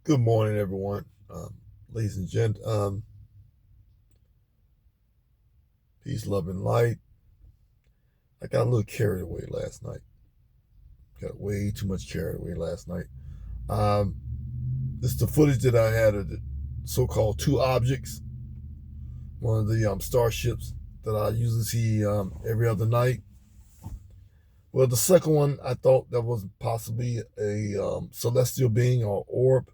Good morning, everyone. Ladies and gent, peace, love, and light. I got a little carried away last night. Got way too much carried away last night. Um, this is the footage that I had of the so-called two objects. One of the starships that I usually see every other night. Well, the second one, I thought that was possibly a celestial being or orb.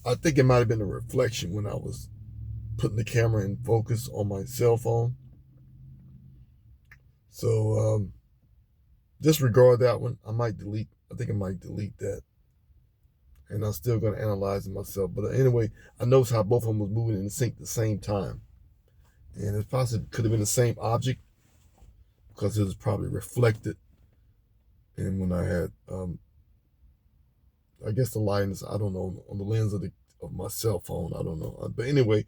I think it might have been a reflection when I was putting the camera in focus on my cell phone. So disregard that one. I might delete. I think I might delete that, and I'm still going to analyze it myself. But anyway, I noticed how both of them was moving in sync at the same time, and it possibly could have been the same object because it was probably reflected. And when I had, I guess the light is, I don't know, on the lens of my cell phone. I don't know, but anyway,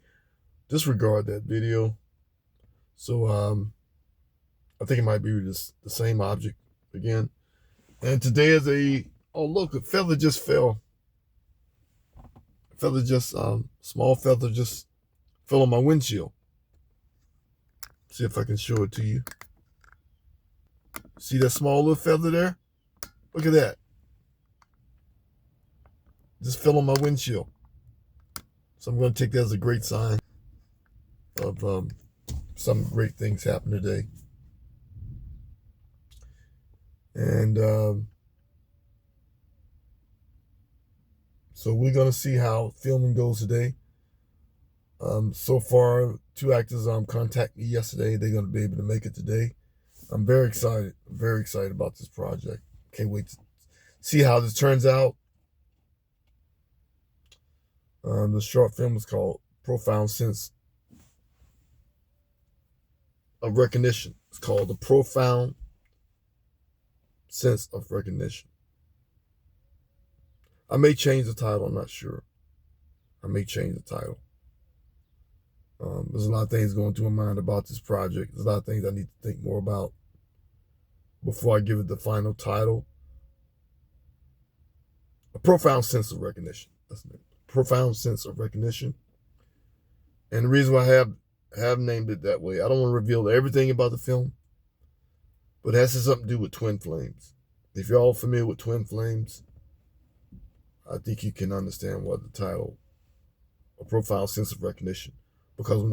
disregard that video. So I think it might be just the same object again. And today is a oh look, a feather just fell. Feather just small feather just fell on my windshield. See if I can show it to you. See that small little feather there? Look at that. Just fell on my windshield. So I'm going to take that as a great sign of some great things happen today. And so we're going to see how filming goes today. So far, two actors contacted me yesterday. They're going to be able to make it today. I'm very excited. I'm very excited about this project. Can't wait to see how this turns out. The short film is called Profound Sense of Recognition. It's called The Profound Sense of Recognition. I may change the title. I'm not sure. I may change the title. There's a lot of things going through my mind about this project. There's a lot of things I need to think more about before I give it the final title. A profound sense of recognition. That's the name. Profound sense of recognition. And the reason why I have named it that way, I don't want to reveal everything about the film, but it has something to do with twin flames. If you're all familiar with twin flames, I think you can understand what the title, A Profound Sense of Recognition. Because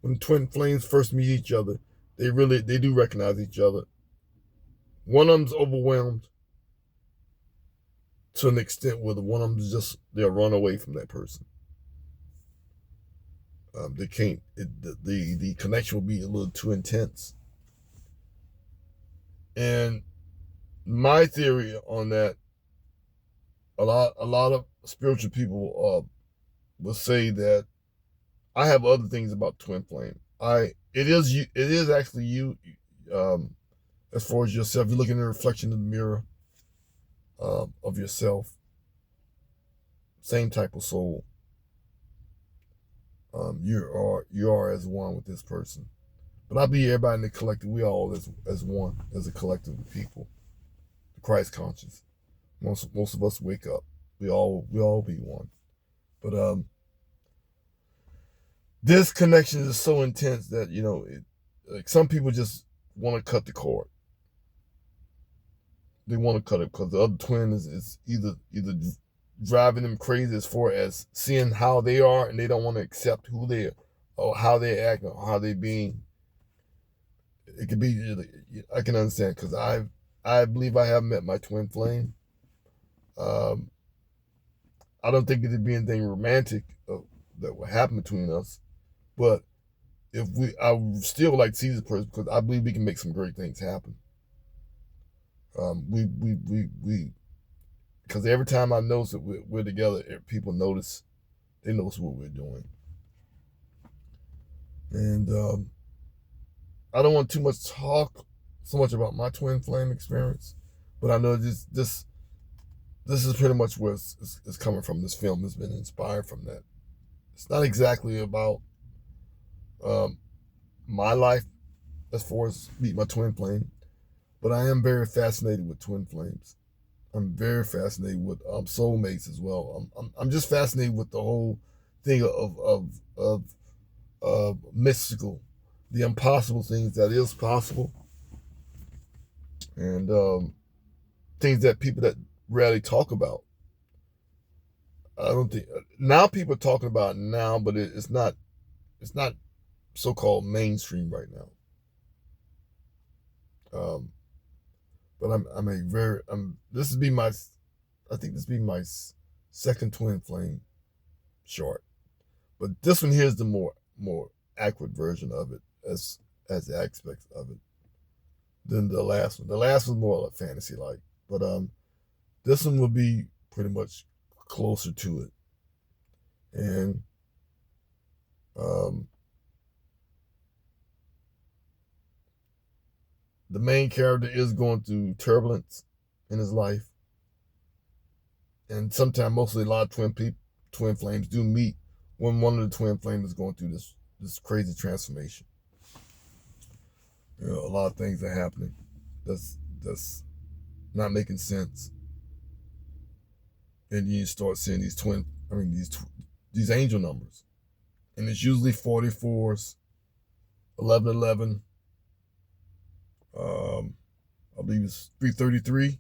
when twin flames first meet each other, they do recognize each other. One of them's overwhelmed to an extent where the one of them's they'll run away from that person. They can't. The connection will be a little too intense. And my theory on that, a lot of spiritual people will say that I have other things about twin flame. It is actually you, as far as yourself. You look in the reflection of the mirror of yourself. Same type of soul. You are as one with this person. But I believe everybody in the collective, we all as one, as a collective of people. The Christ conscious. Most of us wake up. We all be one. But this connection is so intense that like some people just want to cut the cord. They want to cut it because the other twin is either driving them crazy as far as seeing how they are, and they don't want to accept who they are or how they act or how they being. It could be, I can understand, because I believe I have met my twin flame. Um, I don't think it'd be anything romantic that would happen between us, but I would still like to see this person because I believe we can make some great things happen. We because every time I notice that we're together, people notice. They notice what we're doing, and I don't want too much talk so much about my twin flame experience, but I know this is pretty much where it's coming from. This film has been inspired from that. It's not exactly about um, my life as far as meet my twin flame, but I am very fascinated with twin flames. I'm very fascinated with soulmates as well. I'm just fascinated with the whole thing of mystical, the impossible things that is possible, and things that people that rarely talk about. I don't think now people are talking about it now, but it's not so-called mainstream right now. Um, but I'm a very this would be my I think this would be my second twin flame short. But this one here is the more accurate version of it as the aspects of it than the last one. The last was more like fantasy like, but this one will be pretty much closer to it. And um, the main character is going through turbulence in his life, and sometimes mostly a lot of twin flames do meet when one of the twin flames is going through this crazy transformation. A lot of things are happening that's not making sense, and you start seeing these angel numbers, and it's usually 44s, 1111. I believe it's 333,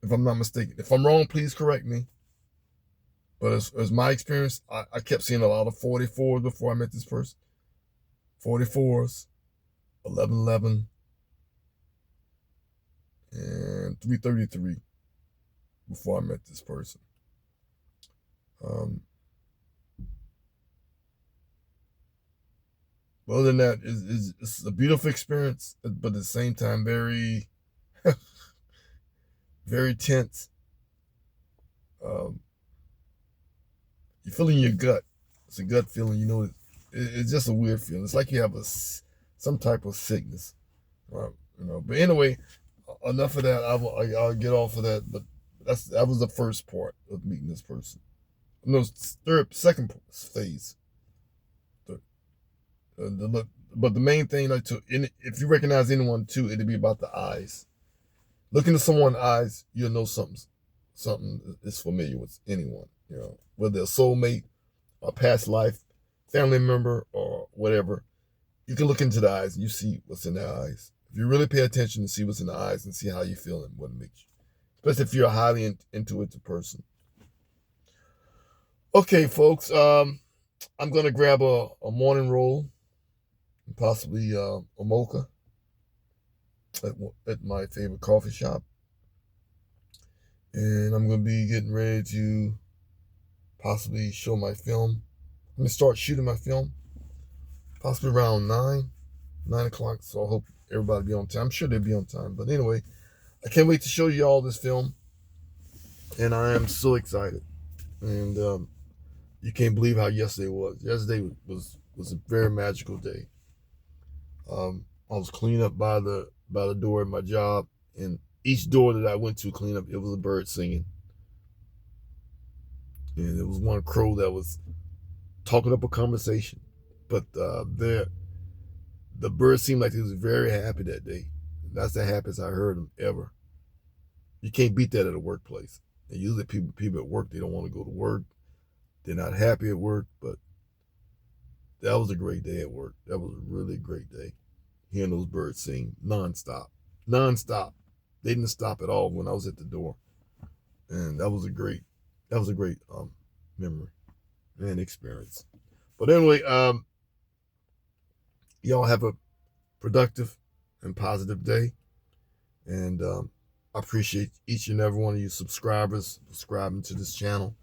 if I'm not mistaken. If I'm wrong, please correct me. But as my experience, I kept seeing a lot of 44s before I met this person. 44s, 1111, and 333 before I met this person. But other than that, it's a beautiful experience, but at the same time, very, very tense. You feel in your gut. It's a gut feeling. It's just a weird feeling. It's like you have some type of sickness. But anyway, enough of that. I'll get off of that. But that was the first part of meeting this person. No, second phase. But the main thing, if you recognize anyone too, it'd be about the eyes. Looking at someone's eyes, you'll know something is familiar with anyone. Whether a soulmate, a past life, family member, or whatever. You can look into the eyes and you see what's in their eyes. If you really pay attention and see what's in the eyes and see how you feel and what it makes you, especially if you're a highly intuitive person. Okay, folks. I'm gonna grab a morning roll, and possibly a mocha at my favorite coffee shop, and I'm gonna be getting ready to possibly show my film. I'm gonna start shooting my film, possibly around 9 o'clock. So I hope everybody be on time. I'm sure they'll be on time. But anyway, I can't wait to show you all this film, and I am so excited. And you can't believe how yesterday was. Yesterday was a very magical day. I was cleaning up by the door at my job, and each door that I went to clean up, it was a bird singing, and it was one crow that was talking up a conversation. But the bird seemed like he was very happy that day. That's the happiest I heard him ever. You can't beat that at a workplace. And usually people at work, they don't want to go to work. They're not happy at work, but that was a great day at work. That was a really great day. Hearing those birds sing nonstop. Nonstop. They didn't stop at all when I was at the door. And that was a great memory and experience. But anyway, y'all have a productive and positive day. And I appreciate each and every one of you subscribers subscribing to this channel.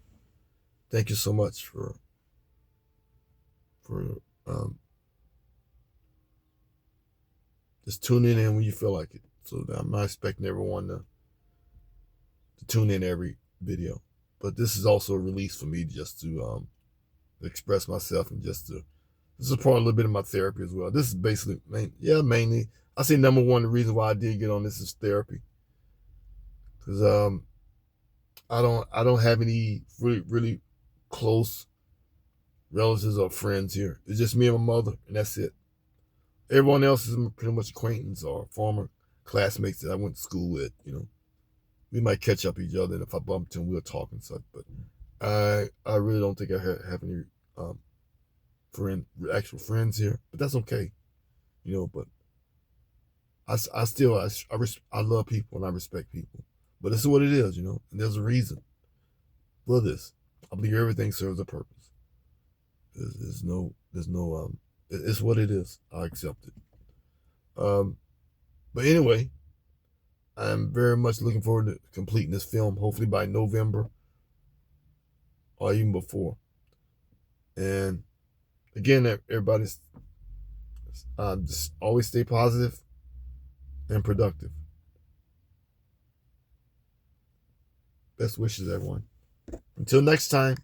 Thank you so much for just tuning in when you feel like it. So I'm not expecting everyone to tune in every video, but this is also a release for me just to express myself and this is part of a little bit of my therapy as well. This is basically mainly I say number one, the reason why I did get on this is therapy, because I don't have any really close relatives or friends here. It's just me and my mother, and that's it. Everyone else is pretty much acquaintance or former classmates that I went to school with. We might catch up each other, and if I bumped him, we'll talk and such. But I really don't think I have any actual friends here. But that's okay, But I love people and I respect people. But this is what it is, And there's a reason for this. I believe everything serves a purpose. There's no it's what it is. I accept it. But anyway, I'm very much looking forward to completing this film, hopefully by November or even before. And again, everybody's just always stay positive and productive. Best wishes, everyone. Until next time.